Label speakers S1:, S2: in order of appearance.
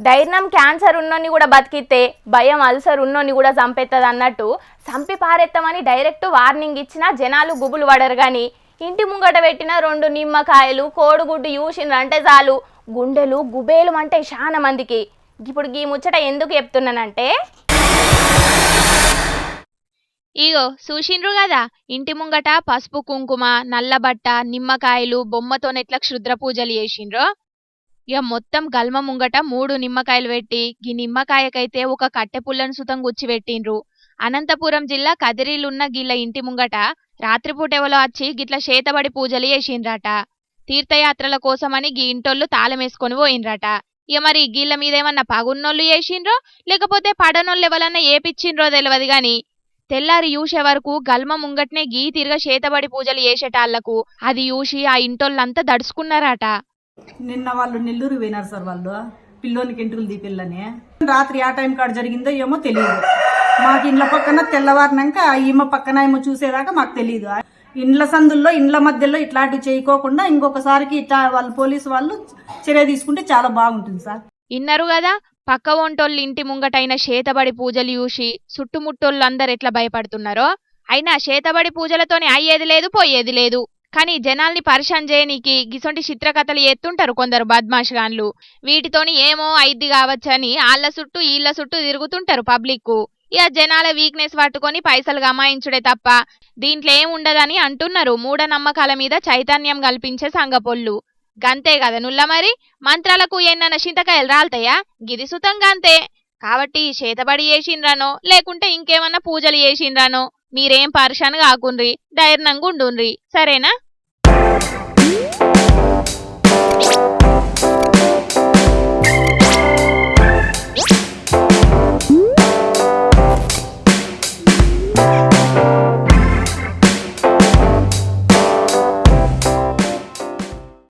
S1: ధైర్యం క్యాన్సర్ ఉన్నోని కూడా బతికితే భయం అల్సర్ ఉన్నోని కూడా చంపేస్తుంది అన్నట్టు చంపి పారెత్తమని డైరెక్ట్ వార్నింగ్ ఇచ్చినా జనాలు గుబులు పడరు కానీ ఇంటి ముంగట పెట్టిన 2 నిమ్మకాయలు కోడిగుడ్డు చూసిండ్రంటే చాలు గుండెలు గుబేలు అంటే చాలా మందికి. ఇప్పుడు ఈ ముచ్చట ఎందుకు చెప్తున్నానంటే,
S2: ఇగో చూసిండ్రు కదా, ఇంటి ముంగట పసుపు కుంకుమ నల్లబట్ట నిమ్మకాయలు బొమ్మతోనెట్లా క్షుద్ర పూజలు చేసిండ్రో. ఇక మొత్తం గల్మ ముంగట 3 నిమ్మకాయలు పెట్టి ఈ నిమ్మకాయకైతే ఒక కట్టె పుల్లను సుతం గుచ్చి పెట్టిండ్రు. అనంతపురం జిల్లా కదిరీలున్న గిళ్ళ ఇంటి ముంగట రాత్రిపూట ఎవలో వచ్చి గిట్ల చేతబడి పూజలు చేసిండ్రట. తీర్థయాత్రల కోసమని గీ ఇంటోళ్ళు తాళమేసుకొని పోయిండ్రట. ఇక మరి గీళ్ళ మీదేమన్నా పగున్నోళ్ళు చేసిండ్రో లేకపోతే పడనోళ్ళు ఎవరన్నా ఏపిచ్చిండ్రో తెలియదు గాని తెల్లారి యూసే వరకు గల్మ ముంగట్నే గీ తిరగ చేతబడి పూజలు చేసేటాళ్లకు అది యూసి ఆ ఇంటోళ్ళంతా దడుచుకున్నారట.
S3: నిన్న వాళ్ళు నెల్లూరు పోయినారు సార్. వాళ్ళు పిల్లోనికి ఎంటుకలు దీపిల్లని రాత్రి ఆ టైం కాడ జరిగిందో ఏమో తెలియదు మాకు. ఇండ్ల పక్కన తెల్లవారినాక ఈమె పక్కన ఏమో చూసేదాకా మాకు తెలియదు. ఇండ్ల సందుల్లో ఇండ్ల మధ్యలో ఇట్లాంటివి చేయకోకుండా ఇంకొకసారికి ఇట్లా వాళ్ళు పోలీసు వాళ్ళు చర్య తీసుకుంటే చాలా బాగుంటుంది సార్.
S2: ఇన్నరు కదా, పక్క వంటోళ్ళు ఇంటి ముంగటైన చేతబడి పూజలు చూసి చుట్టుముట్టోళ్ళందరు ఎట్లా భయపడుతున్నారో. అయినా చేతబడి పూజలతోనే అయ్యేది లేదు పోయేది లేదు. కానీ జనాల్ని పరిశాన్ చేయనీకి గిసొంటి చిత్రకథలు ఎత్తుంటారు కొందరు బద్మాష్గాన్లు. వీటితోని ఏమో అయిద్ది కావచ్చని ఆళ్ల చుట్టూ ఈళ్ల చుట్టూ తిరుగుతుంటారు పబ్లిక్. ఇక జనాల వీక్నెస్ పట్టుకొని పైసలు గమాయించుడే తప్ప దీంట్లో ఏముండదని అంటున్నారు మూఢనమ్మకాల మీద చైతన్యం కల్పించే సంగపొల్లు. గంతే కదా నుల్ల, మరి మంత్రాలకు ఎన్న చింతకాయలు రాల్తాయా? గిది సుతంగా అంతే. కాబట్టి చేతబడి చేసిండ్రానో లేకుంటే ఇంకేమన్నా పూజలు చేసిండ్రానో మీరేం పరిశాన్ కాకుండ్రి, ధైర్యంగా ఉండుండ్రి, సరేనా?